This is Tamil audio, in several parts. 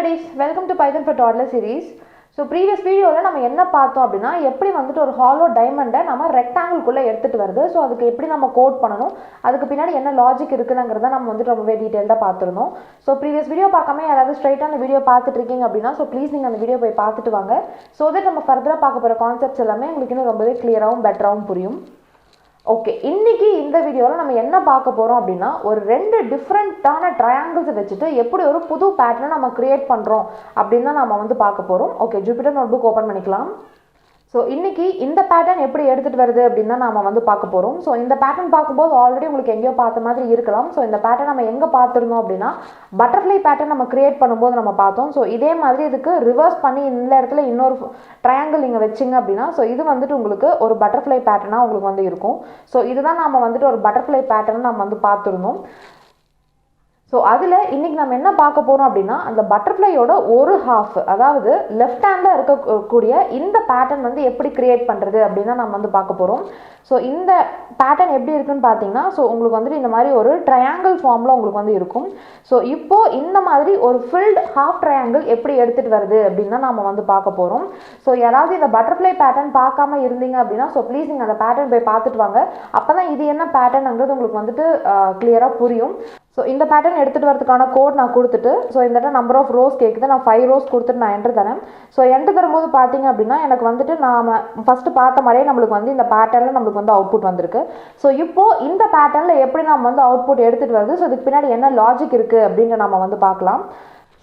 buddies, welcome to Python for Toddler series. So previous video la நம்ம என்ன பார்த்தோம் அப்படினா எப்படி வந்துட்டு ஒரு hollow diamond நம்ம rectangle குள்ள எடுத்துட்டு வருது. சோ அதுக்கு எப்படி நம்ம கோட் பண்ணனும், அதுக்கு பின்னாடி என்ன லாஜிக் இருக்குங்கறத நம்ம வந்துட்டு ரொம்பவே டீடைலா பார்த்திருந்தோம். சோ previous video பார்க்காம யாராவது ஸ்ட்ரைட்டா அந்த வீடியோ பார்த்துட்டு இருக்கீங்க அப்படினா சோ ப்ளீஸ் நீங்க அந்த வீடியோ போய் பார்த்துட்டு வாங்க. சோ that நம்ம ஃபர்தரா பார்க்க போற கான்செப்ட்ஸ் எல்லாமே உங்களுக்கு இன்னும் ரொம்பவே கிளியராவும் பெட்டராவும் புரியும். ஓகே, இன்னைக்கு இந்த வீடியோல நம்ம என்ன பார்க்க போறோம் அப்படினா ஒரு ரெண்டு டிஃபரண்டான ட்ரையாங்கிள்ஸ் வச்சிட்டு எப்படி ஒரு புது பேட்டர்ன் நம்ம கிரியேட் பண்றோம் அப்படினா நாம வந்து பார்க்க போறோம். ஓகே, ஜூபிட்டர் நோட்புக் ஓபன் பண்ணிக்கலாம். ஸோ இன்னைக்கு இந்த பேட்டர்ன் எப்படி எடுத்துகிட்டு வருது அப்படின்னு தான் நம்ம வந்து பார்க்க போகிறோம். ஸோ இந்த பேட்டர்ன் பார்க்கும்போது ஆல்ரெடி உங்களுக்கு எங்கேயோ பார்த்த மாதிரி இருக்கலாம். ஸோ இந்த பேட்டர்ன் நம்ம எங்கே பார்த்துருந்தோம் அப்படின்னா பட்டர்ஃப்ளை பேட்டர்ன் நம்ம கிரியேட் பண்ணும்போது நம்ம பார்த்தோம். ஸோ இதே மாதிரி இதுக்கு ரிவர்ஸ் பண்ணி இந்த இடத்துல இன்னொரு ட்ரையாங்கிள் நீங்கள் வச்சிங்க அப்படின்னா ஸோ இது வந்துட்டு உங்களுக்கு ஒரு பட்டர்ஃப்ளை பேட்டர்னாக உங்களுக்கு வந்து இருக்கும். ஸோ இதுதான் நம்ம வந்துட்டு ஒரு பட்டர்ஃப்ளை பேட்டர்ன் நம்ம வந்து பார்த்துருந்தோம். ஸோ அதில் இன்றைக்கி நம்ம என்ன பார்க்க போகிறோம் அப்படின்னா அந்த பட்டர்ஃப்ளையோட ஒரு ஹாஃப், அதாவது லெஃப்ட் ஹேண்டில் இருக்கக்கூடிய இந்த பேட்டர்ன் வந்து எப்படி கிரியேட் பண்ணுறது அப்படின்னு நம்ம வந்து பார்க்க போகிறோம். ஸோ இந்த பேட்டர்ன் எப்படி இருக்குன்னு பார்த்தீங்கன்னா ஸோ உங்களுக்கு வந்துட்டு இந்த மாதிரி ஒரு ட்ரையாங்கிள் ஃபார்மில் உங்களுக்கு வந்து இருக்கும். ஸோ இப்போது இந்த மாதிரி ஒரு ஃபில்டு ஹாஃப் ட்ரையாங்கிள் எப்படி எடுத்துகிட்டு வருது அப்படின்னு தான் நம்ம வந்து பார்க்க போகிறோம். ஸோ யாராவது இந்த பட்டர்ஃப்ளை பேட்டர்ன் பார்க்காம இருந்தீங்க அப்படின்னா ஸோ ப்ளீஸ் நீங்கள் அந்த பேட்டர்ன் போய் பார்த்துட்டு வாங்க. அப்போ தான் இது என்ன பேட்டர்னுங்கிறது உங்களுக்கு வந்துட்டு கிளியராக புரியும். ஸோ இந்த பேட்டர்ன் எடுத்துகிட்டு வரதுக்கான கோட் நான் கொடுத்துட்டு ஸோ இந்த இடத்துல நம்பர் ஆஃப் ரோஸ் கேட்குது, நான் 5 ரோஸ் கொடுத்துட்டு நான் என்ட்ரு தரேன். ஸோ என்ட்ரு தரும்போது பார்த்தீங்க அப்படின்னா எனக்கு வந்துட்டு நாம் ஃபஸ்ட்டு பார்த்த மாதிரியே நம்மளுக்கு வந்து இந்த பேட்டர்னில் நம்மளுக்கு வந்து அவுட்புட் வந்திருக்கு. ஸோ இப்போது இந்த பேட்டர்னில் எப்படி நம்ம வந்து அவுட்புட் எடுத்துகிட்டு வருது, ஸோ இதுக்கு பின்னாடி என்ன லாஜிக் இருக்குது அப்படின்னு நம்ம வந்து பார்க்கலாம்.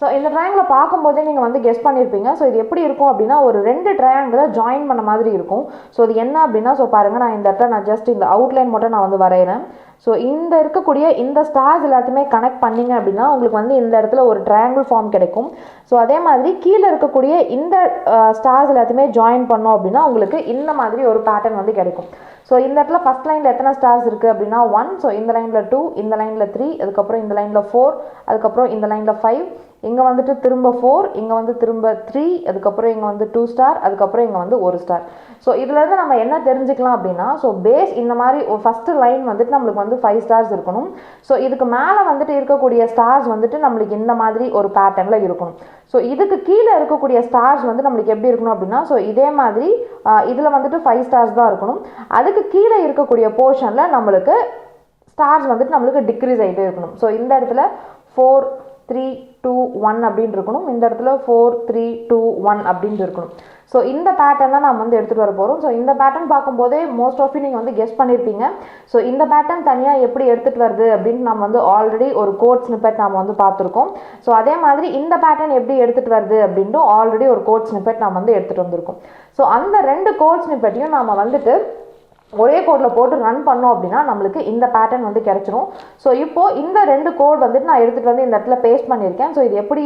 ஸோ இந்த ட்ரையாங்கில் பார்க்கும்போதே நீங்கள் வந்து கெஸ் பண்ணியிருப்பீங்க. ஸோ இது எப்படி இருக்கும் அப்படின்னா ஒரு ரெண்டு ட்ரையாங்கிளை ஜாயின் பண்ண மாதிரி இருக்கும். ஸோ இது என்ன அப்படின்னா ஸோ பாருங்கள், நான் இந்த இடத்துல நான் ஜஸ்ட் இந்த அவுட்லைன் மட்டும் நான் வந்து வரைகிறேன். ஸோ இந்த இருக்கக்கூடிய இந்த ஸ்டார்ஸ் எல்லாத்தையுமே கனெக்ட் பண்ணிங்க அப்படின்னா உங்களுக்கு வந்து இந்த இடத்துல ஒரு ட்ரையாங்கிள் ஃபார்ம் கிடைக்கும். ஸோ அதே மாதிரி கீழே இருக்கக்கூடிய இந்த ஸ்டார்ஸ் எல்லாத்தையுமே ஜாயின் பண்ணோம் அப்படின்னா உங்களுக்கு இந்த மாதிரி ஒரு பேட்டர்ன் வந்து கிடைக்கும். ஸோ இந்த இடத்துல ஃபஸ்ட் லைனில் எத்தனை ஸ்டார்ஸ் இருக்குது அப்படின்னா 1, ஸோ இந்த லைனில் 2, இந்த லைனில் 3, அதுக்கப்புறம் இந்த லைனில் 4, அதுக்கப்புறம் இந்த லைனில் 5, இங்கே வந்துட்டு திரும்ப 4, இங்கே வந்து திரும்ப 3, அதுக்கப்புறம் இங்கே வந்து 2 ஸ்டார், அதுக்கப்புறம் இங்கே வந்து 1 ஸ்டார். ஸோ இதுலேருந்து நம்ம என்ன தெரிஞ்சுக்கலாம் அப்படின்னா ஸோ பேஸ் இந்த மாதிரி ஃபஸ்ட்டு லைன் வந்துட்டு நம்மளுக்கு வந்து 5 ஸ்டார்ஸ் இருக்கணும். ஸோ இதுக்கு மேலே வந்துட்டு இருக்கக்கூடிய ஸ்டார்ஸ் வந்துட்டு நம்மளுக்கு இந்த மாதிரி ஒரு பேட்டர்னில் இருக்கணும். ஸோ இதுக்கு கீழே இருக்கக்கூடிய ஸ்டார்ஸ் வந்து நம்மளுக்கு எப்படி இருக்கணும் அப்படின்னா ஸோ இதே மாதிரி இதில் வந்துட்டு 5 ஸ்டார்ஸ் தான் இருக்கணும். அதுக்கு கீழே இருக்கக்கூடிய போர்ஷனில் நம்மளுக்கு ஸ்டார்ஸ் வந்துட்டு நம்மளுக்கு டிக்ரீஸ் ஆகிட்டே இருக்கணும். ஸோ இந்த இடத்துல 4, 3, 2, 1 அப்படின்னு இருக்கணும். இந்த இடத்துல 4, 3, 2, 1 அப்படின்னு இருக்கணும். ஸோ இந்த பேட்டர்ன் தான் நம்ம வந்து எடுத்துகிட்டு வர போகிறோம். ஸோ இந்த பேட்டர்ன் பார்க்கும்போதே மோஸ்ட் ஆஃப் நீங்கள் வந்து கெஸ் பண்ணியிருப்பீங்க. ஸோ இந்த பேட்டர்ன் தனியாக எப்படி எடுத்துகிட்டு வருது அப்படின்னு நம்ம வந்து ஆல்ரெடி ஒரு கோட் ஸ்னிப்பெட் நம்ம வந்து பார்த்துருக்கோம். ஸோ அதே மாதிரி இந்த பேட்டர்ன் எப்படி எடுத்துகிட்டு வருது அப்படின்ட்டு ஆல்ரெடி ஒரு கோட் ஸ்னிப்பெட் நம்ம வந்து எடுத்துகிட்டு வந்திருக்கோம். ஸோ அந்த ரெண்டு கோட் ஸ்னிப்பெட்டையும் நம்ம வந்துட்டு ஒரே கோடில் போட்டு ரன் பண்ணோம் அப்படின்னா நம்மளுக்கு இந்த பேட்டர்ன் வந்து கிடைச்சிரும். ஸோ இப்போது இந்த ரெண்டு கோட் வந்துட்டு நான் எடுத்துகிட்டு வந்து இந்த இடத்துல பேஸ்ட் பண்ணியிருக்கேன். ஸோ இது எப்படி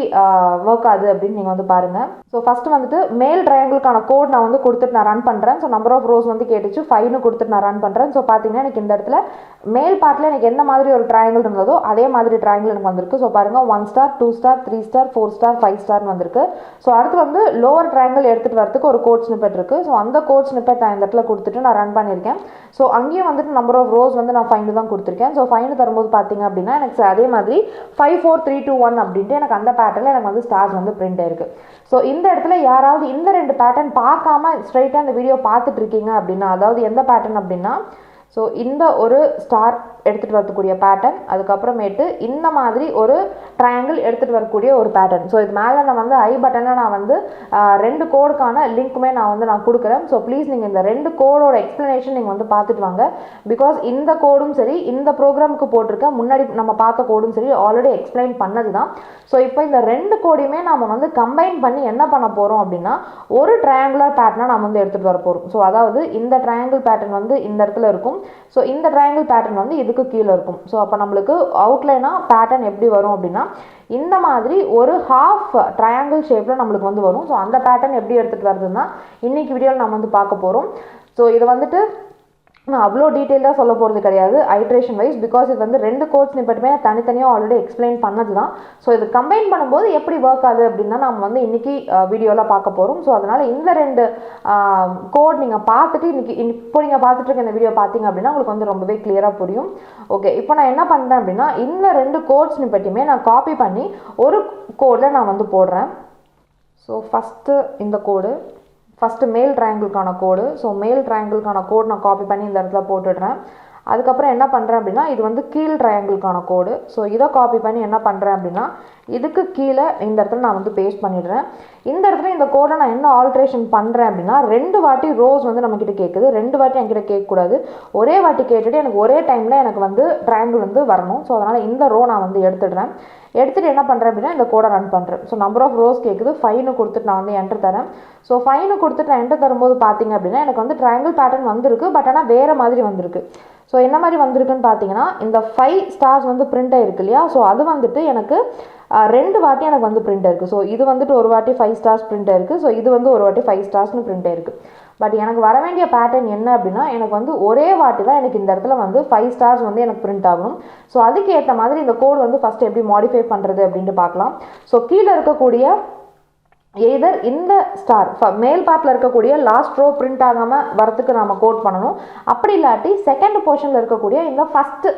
ஒர்க் ஆகுது அப்படின்னு நீங்கள் வந்து பாருங்கள். ஸோ ஃபஸ்ட்டு வந்துட்டு மேல் ட்ரையாங்கிளுக்கான கோட் நான் வந்து கொடுத்துட்டு நான் ரன் பண்ணுறேன். ஸோ நம்பர் ஆஃப் ரோஸ் வந்து கேட்டுச்சு, 5னு கொடுத்துட்டு நான் ரன் பண்ணுறேன். ஸோ பார்த்தீங்கன்னா எனக்கு இந்த இடத்துல மேல் பார்ட்டில் எனக்கு எந்த மாதிரி ஒரு ட்ரையாங்கிள் இருந்ததோ அதே மாதிரி ட்ரையாங்கிள் எனக்கு வந்திருக்கு. ஸோ பாருங்கள் 1 ஸ்டார், 2 ஸ்டார், 3 ஸ்டார், 4 ஸ்டார், 5 ஸ்டார்னு வந்திருக்கு. ஸோ அடுத்து வந்து லோவர் ட்ரையாங்கிள் எடுத்துகிட்டு வரதுக்கு ஒரு கோட் ஸ்னிப்பெட் இருக்குது. ஸோ அந்த கோட் ஸ்னிப்பெட் நான் இந்த இடத்துல கொடுத்துட்டு நான் ரன் பண்ணியிருக்கேன். ஸோ அங்கேயும் வந்துட்டு நம்பர் ஆஃப் ரோஸ் வந்து நான் 5 தான் கொடுத்துருக்கேன். ஸோ 5 தரும்போது பார்த்தீங்க அப்படின்னா எனக்கு அதே மாதிரி 5, 4, 3, 2, 1 அப்படின்ட்டு எனக்கு அந்த பேட்டர்னில் எனக்கு வந்து ஸ்டார்ஸ் வந்து பிரிண்ட் ஆயிருக்கு. ஸோ இந்த இடத்துல யாராவது இந்த ரெண்டு பேட்டர்ன் பார்க்காம ஸ்ட்ரைட்டாக இந்த வீடியோ பார்த்துட்டு இருக்கீங்க அப்படின்னா அதாவது எந்த பேட்டர்ன் அப்படின்னா ஸோ இந்த ஒரு ஸ்டார் எடுத்துகிட்டு வரக்கூடிய பேட்டர்ன், அதுக்கப்புறமேட்டு இந்த மாதிரி ஒரு ட்ரையாங்கிள் எடுத்துகிட்டு வரக்கூடிய ஒரு பேட்டர்ன். ஸோ இது மேலே நான் வந்து ஐ பட்டனில் நான் வந்து ரெண்டு கோடுக்கான லிங்க்குமே நான் கொடுக்குறேன். ஸோ ப்ளீஸ் நீங்கள் இந்த ரெண்டு கோடோட எக்ஸ்ப்ளனேஷன் நீங்கள் வந்து பார்த்துட்டு வாங்க. பிகாஸ் இந்த கோடும் சரி இந்த ப்ரோக்ராமுக்கு போட்டிருக்கேன் முன்னாடி நம்ம பார்த்த கோடும் சரி ஆல்ரெடி எக்ஸ்பிளைன் பண்ணது தான். ஸோ இப்போ இந்த ரெண்டு கோடையுமே நம்ம வந்து கம்பைன் பண்ணி என்ன பண்ண போகிறோம் அப்படின்னா ஒரு ட்ரையாங்குலர் பேட்டர்னை நம்ம வந்து எடுத்துகிட்டு வர போகிறோம். ஸோ அதாவது இந்த ட்ரையாங்கிள் பேட்டர்ன் வந்து இந்த இடத்துல இருக்கும். ஸோ இந்த ட்ரையாங்கிள் பேட்டர்ன் வந்து இதுக்கு கீழே இருக்கும். ஸோ அப்போ நம்மளுக்கு அவுட்லைனாக பேட்டர்ன் எப்படி வரும் அப்படின்னா இந்த மாதிரி ஒரு ஹாஃப் ட்ரையாங்கிள் ஷேப்பில் நம்மளுக்கு வந்து வரும். ஸோ அந்த பேட்டர்ன் எப்படி எடுத்துகிட்டு வருதுன்னா இன்னைக்கு வீடியோவில் நம்ம வந்து பார்க்க போகிறோம். ஸோ இது வந்துட்டு நான் அவ்வளோ டீட்டெயிலாக சொல்ல போகிறது கிடையாது ஐட்ரேஷன் வைஸ், பிகாஸ் இது வந்து 2 கோட் ஸ்னிப்பெட்டுமே தனித்தனியாக ஆல்ரெடி எக்ஸ்பிளைன் பண்ணது தான். ஸோ இது கம்பைன் பண்ணும்போது எப்படி ஒர்க் ஆகுது அப்படின்னா நம்ம வந்து இன்றைக்கி வீடியோவில் பார்க்க போகிறோம். ஸோ அதனால் இந்த 2 கோட் நீங்கள் பார்த்துட்டு இப்போ நீங்கள் பார்த்துட்டு இருக்க இந்த வீடியோ பார்த்தீங்க அப்படின்னா உங்களுக்கு வந்து ரொம்பவே கிளியராக புரியும். ஓகே, இப்போ நான் என்ன பண்ணுறேன் அப்படின்னா இந்த 2 கோட் ஸ்னிப்பெட்டுமே நான் காப்பி பண்ணி ஒரு கோடில் நான் வந்து போடுறேன். ஸோ ஃபஸ்ட்டு இந்த கோடு, ஃபஸ்ட்டு மேல் ட்ரையாங்கிளுக்கான கோடு. ஸோ மேல் ட்ரையாங்கிளுக்கான கோடு நான் காப்பி பண்ணி இந்த இடத்துல போட்டுடுறேன். அதுக்கப்புறம் என்ன பண்ணுறேன் அப்படின்னா இது வந்து கீழ் ட்ரையாங்கிளுக்கான கோடு. ஸோ இதை காப்பி பண்ணி என்ன பண்ணுறேன் அப்படின்னா இதுக்கு கீழே இந்த இடத்துல நான் வந்து பேஸ்ட் பண்ணிடுறேன். இந்த இடத்துல இந்த கோடை நான் என்ன ஆல்ட்ரேஷன் பண்ணுறேன் அப்படின்னா 2 வாட்டி ரோஸ் வந்து நம்மக்கிட்ட கேட்குது, 2 வாட்டி என்கிட்ட கேட்கக்கூடாது, ஒரே வாட்டி கேட்டுட்டு எனக்கு ஒரே டைமில் எனக்கு வந்து ட்ரையாங்கிள் வந்து வரணும். ஸோ அதனால் இந்த ரோ நான் வந்து எடுத்துடுறேன். எடுத்துகிட்டு என்ன பண்ணுறேன் அப்படின்னா இந்த கோடை ரன் பண்ணுறேன். ஸோ நம்பர் ஆஃப் ரோஸ் கேட்குது, 5ன்னு கொடுத்துட்டு நான் வந்து என்டர் தரேன். ஸோ 5ன்னு கொடுத்துட்டு நான் என்டர் தரும்போது பார்த்தீங்க அப்படின்னா எனக்கு வந்து ட்ரையாங்கிள் பேட்டர்ன் வந்திருக்கு, பட் ஆனால் வேறு மாதிரி வந்திருக்கு. ஸோ என்ன மாதிரி வந்திருக்குன்னு பார்த்தீங்கன்னா இந்த 5 ஸ்டார்ஸ் வந்து பிரிண்ட் ஆகிருக்கு இல்லையா, ஸோ அது வந்துட்டு எனக்கு 2 வாட்டி எனக்கு வந்து பிரிண்ட் ஆயிருக்கு. ஸோ இது வந்துட்டு ஒரு வாட்டி 5 ஸ்டார்ஸ் பிரிண்ட் ஆயிருக்கு, ஸோ இது வந்து ஒரு வாட்டி 5 ஸ்டார்ஸ்னு பிரிண்ட் ஆயிருக்கு. பட் எனக்கு வர வேண்டிய பேட்டர்ன் என்ன அப்படின்னா எனக்கு வந்து ஒரே வாட்டி தான் எனக்கு இந்த இடத்துல வந்து 5 ஸ்டார்ஸ் வந்து எனக்கு பிரிண்ட் ஆகணும். ஸோ அதுக்கு ஏற்ற மாதிரி இந்த கோட் வந்து ஃபஸ்ட்டு எப்படி மாடிஃபை பண்ணுறது அப்படின்ட்டு பார்க்கலாம். ஸோ கீழே இருக்கக்கூடிய எய்தர் இந்த ஸ்டார் மேல் பார்ட்டில் இருக்கக்கூடிய லாஸ்ட் ரோ பிரிண்ட் ஆகாமல் வரத்துக்கு நம்ம கோட் பண்ணணும், அப்படி இல்லாட்டி செகண்ட் போர்ஷனில் இருக்கக்கூடிய இந்த ஃபஸ்ட்டு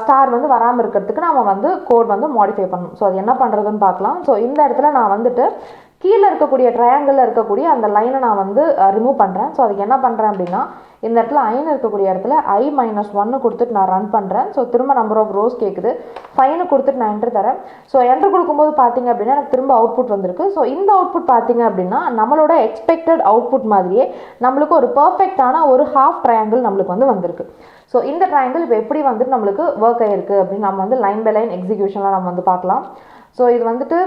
ஸ்டார் வந்து வராமல் இருக்கிறதுக்கு நம்ம வந்து கோட் வந்து மாடிஃபை பண்ணணும். ஸோ அது என்ன பண்ணுறதுன்னு பார்க்கலாம். ஸோ இந்த இடத்துல நான் வந்துட்டு கீழே இருக்கக்கூடிய ட்ரையாங்கிளில் இருக்கக்கூடிய அந்த லைனை நான் வந்து ரிமூவ் பண்ணுறேன். ஸோ அதுக்கு என்ன பண்ணுறேன் அப்படின்னா இந்த இடத்துல ஐன்னு இருக்கக்கூடிய இடத்துல I-1 கொடுத்துட்டு நான் ரன் பண்ணுறேன். ஸோ திரும்ப நம்பர் ஆஃப் ரோஸ் கேட்குது, 5ன்னு கொடுத்துட்டு நான் என்ட்ரு தரேன். ஸோ என்ட்ரு கொடுக்கும்போது பார்த்தீங்க அப்படின்னா எனக்கு திரும்ப அவுட்புட் வந்திருக்கு. ஸோ இந்த அவுட்புட் பார்த்தீங்க அப்படின்னா நம்மளோட எக்ஸ்பெக்டட் அவுட்புட் மாதிரியே நம்மளுக்கு ஒரு பர்ஃபெக்டான ஒரு ஹாஃப் ட்ரையாங்கிள் நம்மளுக்கு வந்து வந்திருக்கு. ஸோ இந்த ட்ரையாங்கிள் இப்போ எப்படி வந்துட்டு நம்மளுக்கு ஒர்க் ஆகிருக்கு அப்படின்னு நம்ம வந்து லைன் பை லைன் எக்ஸிக்யூஷனில் நம்ம வந்து பார்க்கலாம். ஸோ இது வந்துட்டு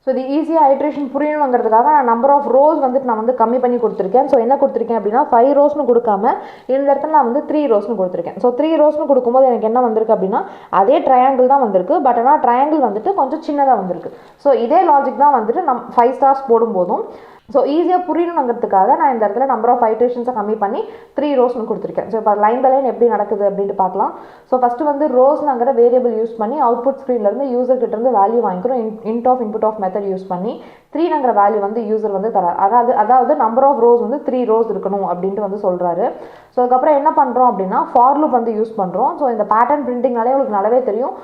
ஸோ இது ஈஸியாக ஐட்ரேஷன் புரியணுங்கிறதுக்காக நான் நம்பர் ஆஃப் ரோஸ் வந்துட்டு நான் வந்து கம்மி பண்ணி கொடுத்துருக்கேன். ஸோ என்ன கொடுத்துருக்கேன் அப்படின்னா 5 ரோஸ்னு கொடுக்காம இந்த இடத்துல நான் வந்து 3 ரோஸ்னு கொடுத்துருக்கேன். ஸோ 3 ரோஸ்னு கொடுக்கும்போது எனக்கு என்ன வந்திருக்கு அப்படின்னா அதே ட்ரையாங்கிள் தான் வந்திருக்கு, பட் ஆனால் ட்ரையாங்கிள் வந்துட்டு கொஞ்சம் சின்னதாக வந்திருக்கு. ஸோ இதே லாஜிக் தான் வந்துட்டு நம்ம 5 ஸ்டார்ஸ் போடும்போதும் ஸோ ஈஸியாக புரியணுங்கிறதுக்காக நான் இந்த இடத்துல நம்பர் ஆஃப் ஐட்ரேஷன்ஸை கம்மி பண்ணி 3 ரோஸ்னு கொடுத்துருக்கேன். ஸோ இப்போ லைன் பை லைன் எப்படி நடக்குது அப்படின்ட்டு பார்க்கலாம். ஸோ ஃபஸ்ட்டு வந்து ரோஸ்ங்கிற வேரியபிள் யூஸ் பண்ணி அவுட்புட் ஸ்க்ரீன்லேருந்து யூசர் கிட்டேருந்து வேல்யூ வாங்கிக்கிறோம். இன்புட் ஆஃப் மெத்தட் யூஸ் பண்ணி 3ங்கிற வேல்யூ வந்து யூசர் வந்து தரார். அதாவது நம்பர் ஆஃப் ரோஸ் வந்து 3 ரோஸ் இருக்கணும் அப்படின்ட்டு வந்து சொல்கிறாரு. ஸோ அதுக்கப்புறம் என்ன பண்ணுறோம் அப்படின்னா ஃபார் லூப் வந்து யூஸ் பண்ணுறோம். ஸோ இந்த பேட்டர்ன் பிரிண்டிங்னாலே உங்களுக்கு நல்லாவே தெரியும்,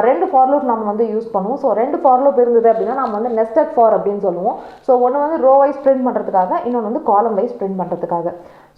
2 ஃபார் லூப் நம்ம வந்து யூஸ் பண்ணுவோம். ஸோ 2 ஃபார் லூப் இருந்தது அப்படின்னா நம்ம வந்து நெஸ்டட் ஃபார் அப்படின்னு சொல்லுவோம். ஸோ ஒன்று வந்து ரோ வைஸ் பிரிண்ட் பண்ணுறதுக்காக, இன்னொன்று வந்து காலம் வைஸ் பிரிண்ட் பண்ணுறதுக்காக.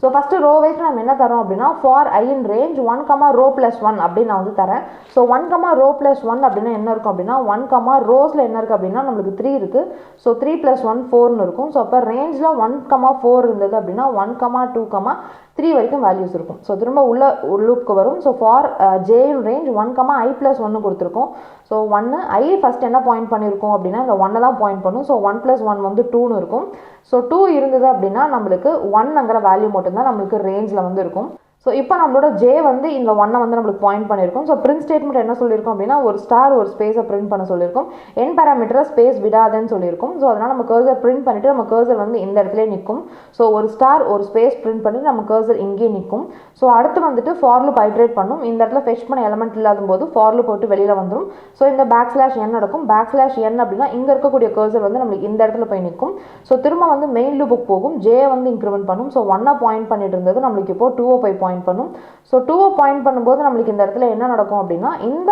ஸோ ஃபஸ்ட்டு ரோ வைஸ் நம்ம என்ன தரோம் அப்படின்னா for I in range 1, row +1 அப்படின்னு நான் வந்து தரேன். ஸோ 1, row +1 அப்படின்னா என்ன இருக்கும் அப்படின்னா 1, ரோஸில் என்ன இருக்குது அப்படின்னா நம்மளுக்கு 3 இருக்குது. ஸோ 3 + 1 4ன்னு இருக்கும். ஸோ அப்போ ரேஞ்சில் 1, 4 இருந்தது அப்படின்னா 1, 2, 3 வரைக்கும் வேல்யூஸ் இருக்கும். ஸோ திரும்ப உள்ள லூப்க்கு வரும். So for J in range 1, I+1 கொடுத்துருக்கோம். ஸோ 1 I ஃபஸ்ட் என்ன பாயிண்ட் பண்ணியிருக்கோம் அப்படின்னா இந்த 1 தான் பாயிண்ட் பண்ணும். ஸோ 1 + 1 வந்து 2ன்னு இருக்கும். ஸோ 2 இருந்தது அப்படின்னா நம்மளுக்கு 1ங்கிற வேல்யூ மட்டும்தான் நம்மளுக்கு ரேஞ்சில் வந்து இருக்கும். ஸோ இப்போ நம்மளோட J வந்து இந்த 1 வந்து நம்மளுக்கு பாயிண்ட் பண்ணியிருக்கோம். ஸோ பிரிண்ட் ஸ்டேட்மெண்ட் என்ன சொல்லியிருக்கோம் அப்படின்னா ஒரு ஸ்டார் ஒரு ஸ்பேஸை பிரிண்ட் பண்ண சொல்லியிருக்கோம். என் பேராமீட்டரை ஸ்பேஸ் விடாதுன்னு சொல்லியிருக்கோம். ஸோ அதனால் நம்ம கர்சர் பிரிண்ட் பண்ணிவிட்டு நம்ம கர்சர் வந்து இந்த இடத்துல நிற்கும். ஸோ ஒரு ஸ்டார் ஒரு ஸ்பேஸ் பிரிண்ட் பண்ணி நம்ம கர்சர் இங்கேயே நிற்கும். ஸோ அடுத்து வந்துட்டு ஃபார் லூப் ஐட்ரேட் பண்ணும். இந்த இடத்துல ஃபெச் பண்ண எலமெண்ட் இல்லாத போது ஃபார் லூப் போட்டு வெளியில் வந்துடும். ஸோ இந்த \n நடக்கும். \n அப்படின்னா இங்கே இருக்கக்கூடிய கர்சர் வந்து நம்மளுக்கு இந்த இடத்துல போய் நிற்கும். ஸோ திரும்ப வந்து மெயின் லூப்புக்கு போகும். J வந்து இன்க்ரிமெண்ட் பண்ணும். ஸோ 1 பாயிண்ட் பண்ணிட்டு இருந்தது நம்மளுக்கு இப்போ 2 போய் பாயிண்ட் பண்ணும். ஸோ 2 பாயிண்ட் பண்ணும்போது நம்மளுக்கு இந்த இடத்துல என்ன நடக்கும் அப்படின்னா இந்த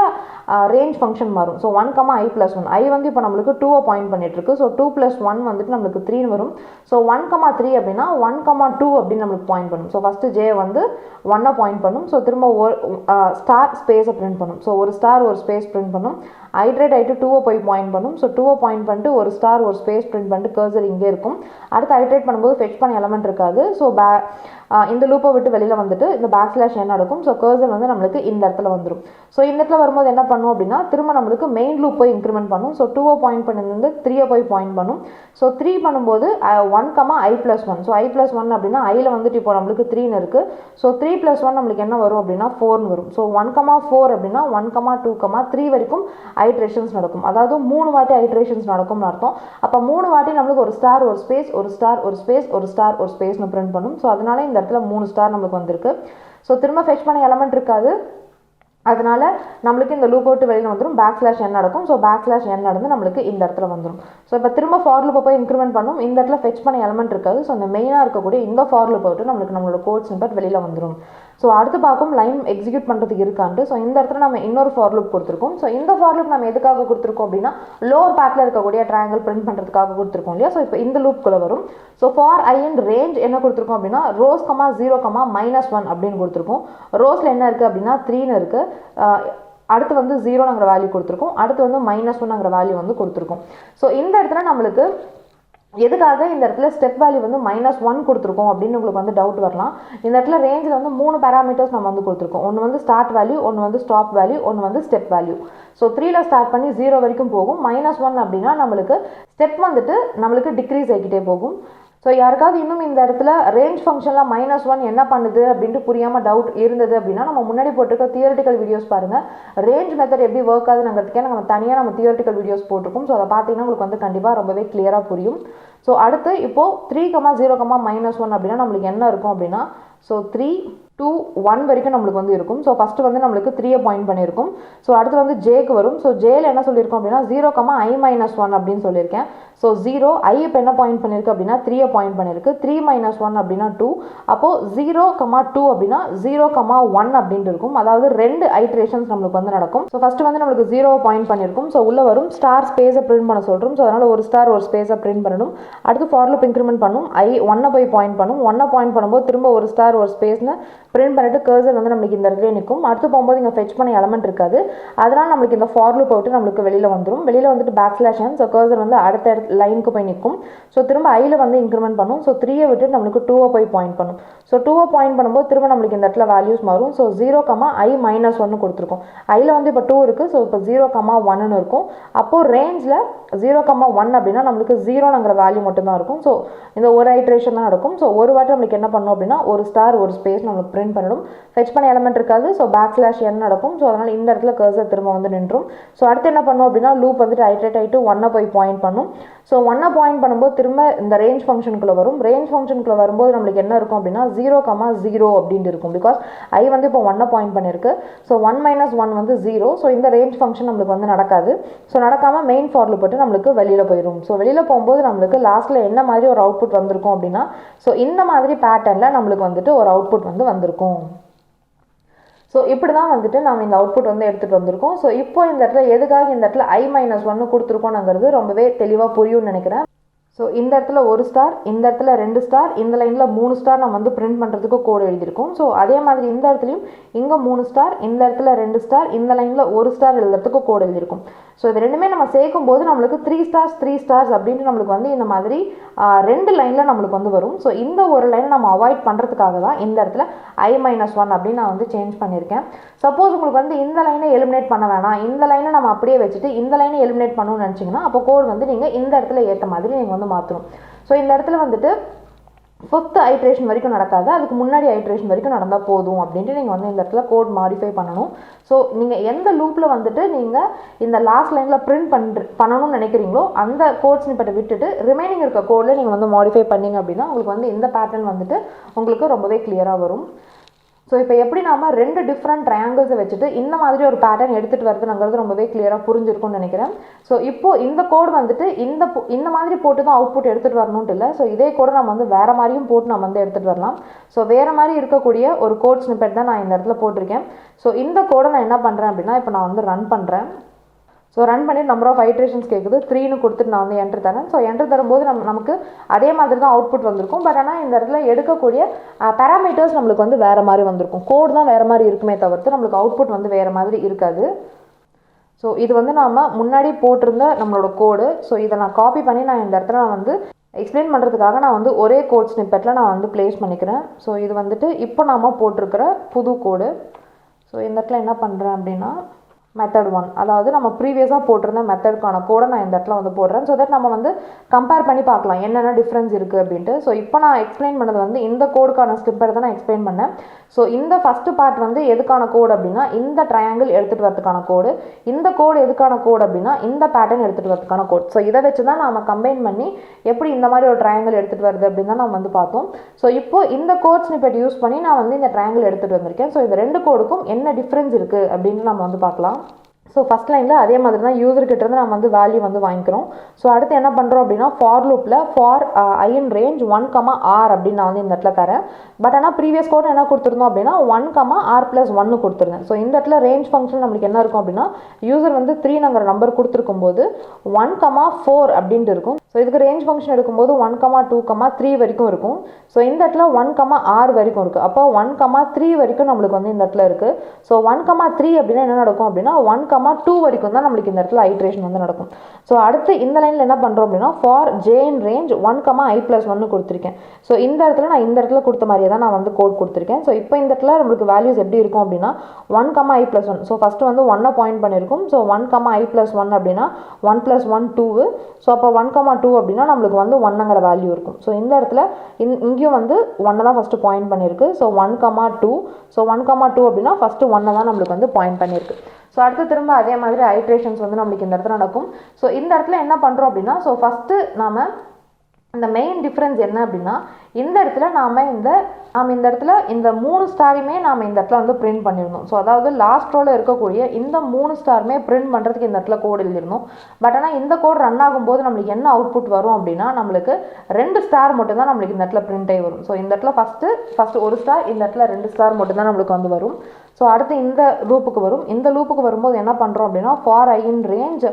ரேஞ்ச் ஃபங்க்ஷன் மாறும். ஸோ 1, I+1 I வந்து இப்போ நம்மளுக்கு 2 பாயிண்ட் பண்ணிட்டு இருக்கு. ஸோ 2 + 1 வந்துட்டு நம்மளுக்கு 3 வரும். ஸோ 1, 3 அப்படின்னா 1, 2 அப்படின்னு நம்மளுக்கு பாயிண்ட் பண்ணும். ஸோ ஃபஸ்ட்டு J வந்து 1 பாயிண்ட் பண்ணும். ஸோ திரும்ப ஸ்டார் ஸ்பேஸை பிரிண்ட் பண்ணும். ஸோ ஒரு ஸ்டார் ஒரு ஸ்பேஸ் பிரிண்ட் பண்ணும். ஐட்ரேட் ஆகிட்டு 2 போய் பாயிண்ட் பண்ணும். ஸோ 2 பாயிண்ட் பண்ணிட்டு ஒரு ஸ்டார் ஒரு ஸ்பேஸ் பிரிண்ட் பண்ணிட்டு கர்சர் இங்கே இருக்கும். அடுத்து ஐட்ரேட் பண்ணும்போது ஃபெச் பண்ண எலமெண்ட் இருக்காது. ஸோ இந்த லூப்பை விட்டு வெளியில் வந்துட்டு இந்த \n நடக்கும். ஸோ கர்சர் வந்து நம்மளுக்கு இந்த இடத்துல வந்துடும். ஸோ இந்த இடத்துல வரும்போது என்ன பண்ணும் அப்படின்னா திரும்ப நம்மளுக்கு மெயின் லூப் போய் இன்க்ரிமெண்ட் பண்ணும். ஸோ 2 பாயிண்ட் பண்ணிருந்து 3 போய் பாயிண்ட் பண்ணும். ஸோ 3 பண்ணும்போது 1, I+1. ஸோ I+1 அப்படின்னா ஐயில் வந்துட்டு இப்போ நம்மளுக்கு 3ன்னு இருக்குது. ஸோ 3 + 1 நம்மளுக்கு என்ன வரும் அப்படின்னா 4ன்னு வரும். ஸோ 1, 4 அப்படின்னா 1, 2, 3 வரைக்கும் ஐட்ரேஷன்ஸ் நடக்கும். அதாவது 3 வாட்டி ஐட்ரேஷன்ஸ் நடக்கும்னு அர்த்தம். அப்போ 3 வாட்டி நம்மளுக்கு ஒரு ஸ்டார் ஒரு ஸ்பேஸ் ஒரு ஸ்டார் ஒரு ஸ்பேஸ் ஒரு ஸ்டார் ஒரு ஸ்பேஸ்னு பிரிண்ட் பண்ணும். ஸோ அதனால இந்த இந்த இடத்துல 3 ஸ்டார் நம்மளுக்கு வந்திருக்கு. ஸோ திரும்ப ஃபெச் பண்ண எலமெண்ட் இருக்காது, அதனால நம்மளுக்கு இந்த லூப் விட்டு வெளியில் வந்துடும், /n நடக்கும். ஸோ /n நடந்து நம்மளுக்கு இந்த இடத்துல வந்துடும். ஸோ இப்போ திரும்ப ஃபார் லூப்பை போய் இன்க்ரிமெண்ட் பண்ணும், இந்த இடத்துல ஃபெச் பண்ண எலமெண்ட் இருக்காது. ஸோ அந்த மெயினாக இருக்கக்கூடிய இந்த ஃபார் லூப்பை விட்டு நம்மளோட கோட் ஸ்னிப்பெட் வெளியில் வந்துடும். ஸோ அடுத்து பார்க்கும் லைன் எக்ஸிக்யூட் பண்ணுறதுக்கு இருக்கான்ட்டு. ஸோ இந்த இடத்துல நம்ம இன்னொரு ஃபார் லூப் கொடுத்துருக்கோம். ஸோ இந்த ஃபார் லூப் நம்ம எதுக்காக கொடுத்துருக்கோம் அப்படின்னா லோவர் பேக்கில் இருக்கக்கூடிய ட்ரையாங்கிள் பிரிண்ட் பண்ணுறதுக்காக கொடுத்துருக்கோம் இல்லையா. ஸோ இப்போ இந்த லூப்குள்ளே வரும். So for I in range என்ன கொடுத்துருக்கோம் அப்படின்னா ரோஸ், 0, -1 அப்படின்னு கொடுத்துருக்கோம். ரோஸில் என்ன இருக்குது அப்படின்னா 3ன்னு இருக்குது. அடுத்து வந்து 0ங்கிற வேல்யூ கொடுத்துருக்கோம். அடுத்து வந்து -1ங்கிற வேல்யூ வந்து கொடுத்துருக்கோம். ஸோ இந்த இடத்துல நம்மளுக்கு எதுக்காக இந்த இடத்துல ஸ்டெப் வேல்யூ வந்து -1 கொடுத்துருக்கோம் அப்படின்னு உங்களுக்கு வந்து டவுட் வரலாம். இந்த இடத்துல ரேஞ்சில் வந்து 3 பேராமீட்டர்ஸ் நம்ம வந்து கொடுத்துருக்கோம். ஒன்று வந்து ஸ்டார்ட் வேல்யூ, ஒன்று வந்து ஸ்டாப் வேல்யூ, ஒன்று வந்து ஸ்டெப் வேல்யூ. ஸோ 3ல ஸ்டார்ட் பண்ணி 0 வரைக்கும் போகும். -1 அப்படின்னா நம்மளுக்கு ஸ்டெப் வந்துட்டு நம்மளுக்கு டிக்ரீஸ் ஆகிக்கிட்டே போகும். ஸோ யாருக்காவது இன்னும் இந்த இடத்துல ரேஞ்ச் ஃபங்க்ஷனில் -1 என்ன பண்ணுது அப்படின்ட்டு புரியாமல் டவுட் இருந்தது அப்படின்னா நம்ம முன்னாடி போட்டிருக்க தியரிட்டிக்கல் வீடியோஸ் பாருங்கள். ரேஞ்ச் மெத்தட் எப்படி ஒர்க் ஆகுதுங்கிறதுக்கே நம்ம தனியாக தியரிட்டிக்கல் வீடியோஸ் போட்டிருக்கோம். ஸோ அதை பார்த்தீங்கன்னா உங்களுக்கு வந்து கண்டிப்பாக ரொம்பவே கிளியராக புரியும். ஸோ அடுத்து இப்போது 3, 0, -1 அப்படின்னா நம்மளுக்கு என்ன இருக்கும் அப்படின்னா ஸோ 3, 2, 1 வரைக்கும் நம்மளுக்கு வந்து இருக்கும். ஸோ ஃபஸ்ட்டு வந்து நம்மளுக்கு 3 பாயிண்ட் பண்ணியிருக்கும். ஸோ அடுத்து வந்து ஜேக்கு வரும். ஸோ ஜேல என்ன சொல்லியிருக்கோம் அப்படின்னா 0, I-1 அப்படின்னு சொல்லியிருக்கேன். ஸோ 0 I இப்போ என்ன பாயிண்ட் பண்ணியிருக்கு அப்படின்னா 3 பாயிண்ட் பண்ணியிருக்கு. 3 - 1 அப்படின்னா 2. அப்போது 0, 2 அப்படின்னா 0, 1 அப்படின்ட்டு இருக்கும். அதாவது 2 ஐட்ரேஷன்ஸ் நம்மளுக்கு வந்து நடக்கும். ஸோ ஃபஸ்ட்டு வந்து நம்மளுக்கு 0 பாயிண்ட் பண்ணியிருக்கும். ஸோ உள்ளே வரும் ஸ்டார் ஸ்பேஸை பிரிண்ட் பண்ண சொல்கிறோம். ஸோ அதனால் ஒரு ஸ்டார் ஒரு ஸ்பேஸை பிரிண்ட் பண்ணணும். அடுத்து ஃபார் லூப் இன்க்ரிமெண்ட் பண்ணும். I1 போய் பாயிண்ட் பண்ணும். 1 பாயிண்ட் பண்ணும்போது திரும்ப ஒரு ஸ்டார் ஒரு ஸ்பேஸ்னு பிரிண்ட் பண்ணிட்டு கர்சர் வந்து நம்மளுக்கு இந்த இடத்துல நிற்கும். அடுத்து போகும்போது இங்கே ஃபெச் பண்ண எலமெண்ட் இருக்காது. அதனால் நம்மளுக்கு இந்த ஃபார் லூப் விட்டு நம்மளுக்கு வெளியில் வந்துடும். வெளியில் வந்துட்டு /n. ஸோ கர்சர் வந்து அடுத்த லைனுக்கு போய் நிற்கும். ஸோ திரும்ப ஐயில் வந்து இன்க்ரிமெண்ட் பண்ணும். ஸோ 3 விட்டு நம்மளுக்கு 2 போய் பாயிண்ட் பண்ணும். ஸோ 2 பாயிண்ட் பண்ணும்போது திரும்ப நம்மளுக்கு இந்த இடத்துல வேல்யூஸ் மாறும். ஸோ 0, I-1 கொடுத்துருக்கோம். ஐயில் வந்து இப்போ 2 இருக்குது. ஸோ இப்போ 0, 1ன்னு இருக்கும். அப்போது ரேஞ்சில் 0, 1 அப்படின்னா நம்மளுக்கு 0ங்கிற வேல்யூ மட்டும்தான் இருக்கும். ஸோ இந்த ஒரு ஐட்ரேஷன் தான் நடக்கும். ஸோ ஒரு வாட்டி நம்மளுக்கு என்ன பண்ணும் அப்படின்னா ஒரு ஸ்டார் ஒரு ஸ்பேஸ் நம்மளுக்கு பிரிண்ட் பண்ணிடும். ஃபெச் பண்ண எலமெண்ட் இருக்காது. ஸோ /n நடக்கும். ஸோ அதனால் இந்த இடத்துல கர்சர் திரும்ப வந்து நின்றும். ஸோ அடுத்து என்ன பண்ணும் அப்படின்னா லூப் வந்துட்டு ஐட்ரேட் ஆகிட்டு 1 போய் பாயிண்ட் பண்ணும். ஸோ 1 பாயிண்ட் பண்ணும்போது திரும்ப இந்த ரேஞ்ச் ஃபங்க்ஷனுக்குள்ளே வரும். ரேஞ்ச் ஃபங்க்ஷனுக்குள்ளே வரும்போது நம்மளுக்கு என்ன இருக்கும் அப்படின்னா 0, 0 அப்படின்னு இருக்கும். பிகாஸ் I வந்து இப்போ 1 பாயிண்ட் பண்ணியிருக்கு. ஸோ 1 - 1 வந்து 0. ஸோ இந்த ரேஞ்ச் ஃபங்க்ஷன் நம்மளுக்கு வந்து நடக்காது. ஸோ நடக்காமல் மெயின் ஃபார் லூப் போட்டு நம்மளுக்கு வெளியில் போயிடும். ஸோ வெளியில் போகும்போது நம்மளுக்கு லாஸ்ட்டில் என்ன மாதிரி ஒரு அவுட்புட் வந்திருக்கும் அப்படின்னா ஸோ இந்த மாதிரி பேட்டர்னில் நம்மளுக்கு வந்துட்டு ஒரு அவுட்புட் வந்து வந்திருக்கும். ஸோ இப்படி தான் வந்துட்டு நம்ம இந்த அவுட்புட் வந்து எடுத்துகிட்டு வந்திருக்கோம். ஸோ இப்போ இந்த இடத்துல எதுக்காக இந்த இடத்துல I-1 கொடுத்துருக்கோங்கிறது ரொம்பவே தெளிவாக புரியும்னு நினைக்கிறேன். ஸோ இந்த இடத்துல ஒரு ஸ்டார், இந்த இடத்துல 2 ஸ்டார், இந்த லைனில் 3 ஸ்டார் நம்ம வந்து பிரிண்ட் பண்ணுறதுக்கு கோடு எழுதியிருக்கோம். ஸோ அதே மாதிரி இந்த இடத்துலையும் இங்கே 3 ஸ்டார், இந்த இடத்துல 2 ஸ்டார், இந்த லைனில் ஒரு ஸ்டார் எழுதுறதுக்கு கோடு எழுதியிருக்கும். ஸோ இது ரெண்டுமே நம்ம சேர்க்கும் போது நம்மளுக்கு 3 ஸ்டார்ஸ் 3 ஸ்டார்ஸ் அப்படின்ட்டு நம்மளுக்கு வந்து இந்த மாதிரி 2 லைனில் நம்மளுக்கு வந்து வரும். ஸோ இந்த ஒரு லைனை நம்ம அவாய்ட் பண்ணுறதுக்காக தான் இந்த இடத்துல I-1 அப்படின்னு நான் வந்து சேஞ்ச் பண்ணியிருக்கேன். சப்போஸ் உங்களுக்கு வந்து இந்த லைனை எலிமினேட் பண்ண வேணாம், இந்த லைனை நம்ம அப்படியே வச்சுட்டு இந்த லைனை எலிமினேட் பண்ணணும்னு நினச்சிங்கன்னா அப்போ கோட் வந்து நீங்கள் இந்த இடத்துல ஏற்ற மாதிரி நீங்கள் வந்து மாற்றணும். ஸோ இந்த இடத்துல வந்துட்டு 5th ஐட்ரேஷன் வரைக்கும் நடக்காது, அதுக்கு முன்னாடி ஐட்ரேஷன் வரைக்கும் நடந்தால் போதும் அப்படின்ட்டு நீங்கள் வந்து இந்த இடத்துல கோட் மாடிஃபை பண்ணணும். ஸோ நீங்கள் எந்த லூப்பில் வந்துட்டு நீங்கள் இந்த லாஸ்ட் லைனில் பிரிண்ட் பண்ணணும்னு நினைக்கிறீங்களோ அந்த கோட் ஸ்னிப்பெட்டை விட்டுட்டு ரிமைனிங் இருக்க கோடில் நீங்கள் வந்து மாடிஃபை பண்ணிங்க அப்படின்னா உங்களுக்கு வந்து இந்த பேட்டர்ன் வந்துட்டு உங்களுக்கு ரொம்பவே கிளியராக வரும். ஸோ இப்போ எப்படி நாம 2 டிஃப்ரெண்ட் ட்ரையாங்கிள்ஸை வச்சுட்டு இந்த மாதிரி ஒரு பேட்டர்ன் எடுத்துகிட்டு வருதுங்கிறது ரொம்பவே கிளியராக புரிஞ்சிருக்கும்னு நினைக்கிறேன். ஸோ இப்போது இந்த கோட் வந்துட்டு இந்த மாதிரி போட்டு தான் அவுட்புட் எடுத்துகிட்டு வரணும்ட்டு இல்லை. ஸோ இதே கூட நம்ம வந்து வேறு மாதிரியும் போட்டு நம்ம வந்து எடுத்துகிட்டு வரலாம். ஸோ வேறு மாதிரி இருக்கக்கூடிய ஒரு கோட் ஸ்னிப்பெட் தான் நான் இந்த இடத்துல போட்டிருக்கேன். ஸோ இந்த கோடை நான் என்ன பண்ணுறேன் அப்படின்னா இப்போ நான் வந்து ரன் பண்ணுறேன். ஸோ ரன் பண்ணி நம்பர் ஆஃப் ஐட்ரேஷன்ஸ் கேட்குது. 3ன்னு கொடுத்துட்டு நான் வந்து என்ட்ரு தரேன். ஸோ என்ட்ரு தரும்போது நமக்கு அதே மாதிரி தான் அவுட்புட் வந்திருக்கும். பட் ஆனால் இந்த இடத்துல எடுக்கக்கூடிய பேராமீட்டர்ஸ் நம்மளுக்கு வந்து வேறு மாதிரி வந்திருக்கும். கோட் தான் வேறு மாதிரி இருக்குமே தவிர்த்து நம்மளுக்கு அவுட்புட் வந்து வேறு மாதிரி இருக்காது. ஸோ இது வந்து நாம் முன்னாடி போட்டிருந்த நம்மளோட கோடு. ஸோ இதை நான் காப்பி பண்ணி நான் இந்த இடத்துல நான் வந்து எக்ஸ்பிளைன் பண்ணுறதுக்காக நான் வந்து ஒரே கோட் ஸ்னிப்பெட்டில் நான் வந்து ப்ளேஸ் பண்ணிக்கிறேன். ஸோ இது வந்துட்டு இப்போ நாம் போட்டிருக்கிற புது கோடு. ஸோ இந்த இடத்துல என்ன பண்ணுறேன் அப்படின்னா மெத்தட் 1, அதாவது நம்ம ப்ரீவியஸாக போட்டிருந்த மெத்தடுக்கான கோடை நான் இந்த இடத்துல வந்து போடுறேன். ஸோ தட் நம்ம வந்து கம்பேர் பண்ணி பார்க்கலாம் என்னென்ன டிஃப்ரென்ஸ் இருக்குது அப்படின்ட்டு. ஸோ இப்போ நான் எக்ஸ்பிளைன் பண்ணது வந்து இந்த கோடுக்கான ஸ்டெப் எடுத்து நான் எக்ஸ்பிளைன் பண்ணேன். ஸோ இந்த ஃபஸ்ட்டு பார்ட் வந்து எதுக்கான கோடு அப்படின்னா இந்த ட்ரையாங்கிள் எடுத்துகிட்டு வரதுக்கான கோடு, இந்த கோடு எதுக்கான கோடு அப்படின்னா இந்த பேட்டர்ன் எடுத்துகிட்டு வரதுக்கான கோட். ஸோ இதை வச்சு தான் நம்ம கம்பைன் பண்ணி எப்படி இந்த மாதிரி ஒரு ட்ரையாங்கிள் எடுத்துகிட்டு வருது அப்படின்னு தான் நம்ம வந்து பார்த்தோம். ஸோ இப்போ இந்த கோட் ஸ்னிப்பெட் யூஸ் பண்ணி நான் வந்து இந்த ட்ரையாங்கிள் எடுத்துகிட்டு வந்திருக்கேன். ஸோ இந்த ரெண்டு கோடுக்கும் என்ன டிஃப்ரென்ஸ் இருக்குது அப்படின்னு நம்ம வந்து பார்க்கலாம். ஸோ ஃபஸ்ட் லைனில் அதே மாதிரி தான் யூசர்கிட்டருந்து நம்ம வந்து வேல்யூ வந்து வாங்கிக்கிறோம். ஸோ அடுத்து என்ன பண்ணுறோம் அப்படின்னா ஃபார் லூப்பில் ஃபார் ஐ இன் ரேஞ்ச் 1, அப்படின்னு நான் வந்து இந்த இடத்துல தரேன். பட் ஆனால் ப்ரீவியஸ் கோட் என்ன கொடுத்துருந்தோம் அப்படின்னா 1, r+1 கொடுத்துருந்தேன். ஸோ இந்த இடத்துல ரேஞ்ச் ஃபங்க்ஷன் நம்மளுக்கு என்ன இருக்கும் அப்படின்னா யூசர் வந்து 3ங்கிற நம்பர் கொடுத்துருக்கும் போது 1, 4 அப்படின்ட்டு இருக்கும். ஸோ இதுக்கு ரேஞ்ச் ஃபங்க்ஷன் எடுக்கும்போது 1, 2, 3 வரைக்கும் இருக்கும். ஸோ இந்த இடத்துல 1, r வரைக்கும் இருக்குது. அப்போ 1, 3 வரைக்கும் நம்மளுக்கு வந்து இந்த இடத்துல இருக்குது. ஸோ 1, 3 அப்படின்னா என்ன நடக்கும் அப்படின்னா 1, 2 வரைக்கும் தான் நம்மளுக்கு இந்த இடத்துல ஐட்ரேஷன் வந்து நடக்கும். ஸோ அடுத்து இந்த லைனில் என்ன பண்ணுறோம் அப்படின்னா for J in range 1, i+1 கொடுத்துருக்கேன். ஸோ இந்த இடத்துல நான் இந்த இடத்துல கொடுத்த மாதிரியே தான் நான் வந்து கோட் கொடுத்துருக்கேன். ஸோ இப்போ இந்த இடத்துல நம்மளுக்கு வேல்யூஸ் எப்படி இருக்கும் அப்படின்னா 1, i+1. ஸோ ஃபஸ்ட்டு வந்து 1 பாயிண்ட் பண்ணியிருக்கும். ஸோ 1, i+1 அப்படின்னா 1+1 2. ஸோ அப்போ 1, 2 அப்படின்னா நம்மளுக்கு வந்து 1ங்கிற வேல்யூ இருக்கும். ஸோ இந்த இடத்துல இங்கேயும் வந்து 1 தான் ஃபஸ்ட்டு பாயிண்ட் பண்ணியிருக்கு. ஸோ 1, 2. ஸோ 1, 2 அப்படின்னா ஃபஸ்ட்டு 1 தான் நம்மளுக்கு வந்து பாயிண்ட் பண்ணியிருக்கு. ஸோ அடுத்து திரும்ப அதே மாதிரி ஐட்ரேஷன்ஸ் வந்து நம்மளுக்கு இந்த இடத்துல நடக்கும். ஸோ இந்த இடத்துல என்ன பண்ணுறோம் அப்படின்னா ஸோ ஃபஸ்ட்டு நாம் இந்த மெயின் டிஃப்ரென்ஸ் என்ன அப்படின்னா இந்த இடத்துல நாம் இந்த இடத்துல இந்த 3 ஸ்டாரையுமே நாம் இந்த இடத்துல வந்து பிரிண்ட் பண்ணியிருந்தோம். ஸோ அதாவது லாஸ்ட் ரோவில் இருக்கக்கூடிய இந்த 3 ஸ்டாருமே பிரிண்ட் பண்ணுறதுக்கு இந்த இடத்துல கோட் எழுதிருந்தோம். பட் ஆனால் இந்த கோட் ரன் ஆகும்போது நம்மளுக்கு என்ன அவுட்புட் வரும் அப்படின்னா நம்மளுக்கு 2 ஸ்டார் மட்டும்தான் நம்மளுக்கு இந்த இடத்துல பிரிண்ட் ஆகி வரும். ஸோ இந்த இடத்துல ஃபஸ்ட்டு 1 ஸ்டார், இந்த இடத்துல 2 ஸ்டார் மட்டும்தான் நம்மளுக்கு வந்து வரும். ஸோ அடுத்து இந்த லூப்புக்கு வரும். இந்த லூப்புக்கு வரும்போது என்ன பண்ணுறோம் அப்படின்னா for I in range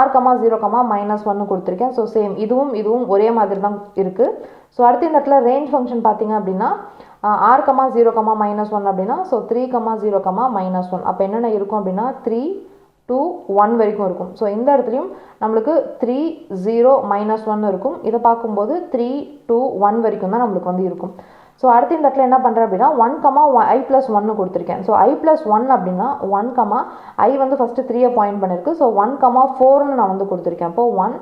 r, 0, -1 கொடுத்துருக்கேன். ஸோ சேம் இதுவும் ஒரே மாதிரி தான் இருக்குது. ஸோ அடுத்து இந்த இடத்துல ரேஞ்ச் ஃபங்க்ஷன் பார்த்தீங்க அப்படின்னா r, 0, -1 அப்படின்னா ஸோ 3, 0, -1. அப்போ என்னென்ன இருக்கும் அப்படின்னா 3, 2, 1 வரைக்கும் இருக்கும். ஸோ இந்த இடத்துலையும் நம்மளுக்கு 3, 0, -1 இருக்கும். இதை பார்க்கும்போது 3, 2, 1 வரைக்கும் தான் நம்மளுக்கு வந்து இருக்கும். ஸோ அடுத்து இந்த இடத்துல என்ன பண்ணுறேன் அப்படின்னா 1, i+1 கொடுத்துருக்கேன். ஸோ i+1 அப்படின்னா 1, i வந்து ஃபஸ்ட்டு 3 பாயிண்ட் பண்ணியிருக்கு. ஸோ 1, 4ன்னு நான் வந்து கொடுத்துருக்கேன். அப்போ 1,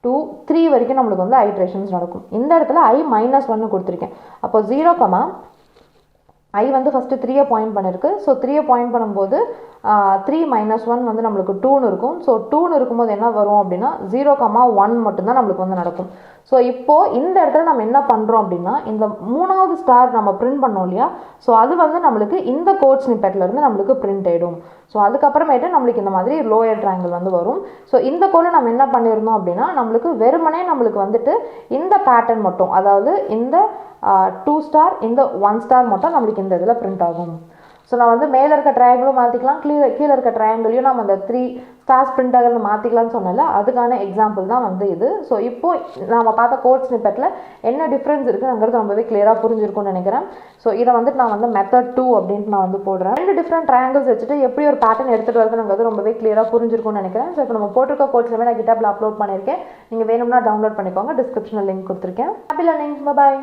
2, 3 வரைக்கும் நம்மளுக்கு வந்து ஐட்ரேஷன்ஸ் நடக்கும். இந்த இடத்துல i-1 கொடுத்துருக்கேன். அப்போ 0, i வந்து ஃபஸ்ட்டு 3 பாயிண்ட் பண்ணியிருக்கு. ஸோ 3 பாயிண்ட் பண்ணும்போது 3 - 1 வந்து நம்மளுக்கு 2ன்னு இருக்கும். ஸோ 2ன்னு இருக்கும்போது என்ன வரும் அப்படின்னா 0, 1 மட்டும்தான் நம்மளுக்கு வந்து நடக்கும். ஸோ இப்போது இந்த இடத்துல நம்ம என்ன பண்ணுறோம் அப்படின்னா இந்த 3வது ஸ்டார் நம்ம பிரிண்ட் பண்ணோம் இல்லையா, ஸோ அது வந்து நம்மளுக்கு இந்த கோட் ஸ்னிப்பெட்லேருந்து நம்மளுக்கு பிரிண்ட் ஆகிடும். ஸோ அதுக்கப்புறமேட்டு நம்மளுக்கு இந்த மாதிரி லோயர் ட்ரையாங்கிள் வந்து வரும். ஸோ இந்த கோடில் நம்ம என்ன பண்ணியிருந்தோம் அப்படின்னா நம்மளுக்கு வெறுமனே நம்மளுக்கு வந்துட்டு இந்த பேட்டர்ன் மட்டும், அதாவது இந்த 2 ஸ்டார், இந்த 1 ஸ்டார் மட்டும் நம்மளுக்கு இந்த இதில் பிரிண்ட் ஆகும். ஸோ நான் வந்து மேலே இருக்க ட்ரையாங்கிளும் மாற்றிக்கலாம், கீழே இருக்க ட்ரையாங்கிளையும் நம்ம அந்த 3 ஸ்டார்ஸ் பிரிண்ட் ஆகிறது மாற்றிக்கலாம்னு சொன்னல, அதுக்கான எக்ஸாம்பிள் தான் வந்து இது. ஸோ இப்போது நம்ம பார்த்த கோட் ஸ்னிப்பெட்டில் என்ன டிஃப்ரென்ஸ் இருக்குங்கிறது ரொம்பவே கிளியராக புரிஞ்சிருக்கும்னு நினைக்கிறேன். ஸோ இதை வந்துட்டு நான் வந்து மெத்தட் 2 அப்படின்ட்டு நான் வந்து போடுறேன். 2 டிஃப்ரெண்ட் ட்ரையாங்கிள்ஸ் வச்சுட்டு எப்படி ஒரு பேட்டர்ன் எடுத்துகிட்டு வருதுங்கிறது ரொம்பவே கிளியராக புரிஞ்சிருக்கும்னு நினைக்கிறேன். ஸோ இப்போ நம்ம போட்டிருக்க கோட்ஸ்லேயுமே நான் கிட்டாப்பில் அப்லோட் பண்ணியிருக்கேன். நீங்கள் வேணும்னா டவுன்லோட் பண்ணிக்கோங்க. டிஸ்கிரிப்ஷனில் லிங்க் கொடுத்துருக்கேன். Happy learning. பாய்.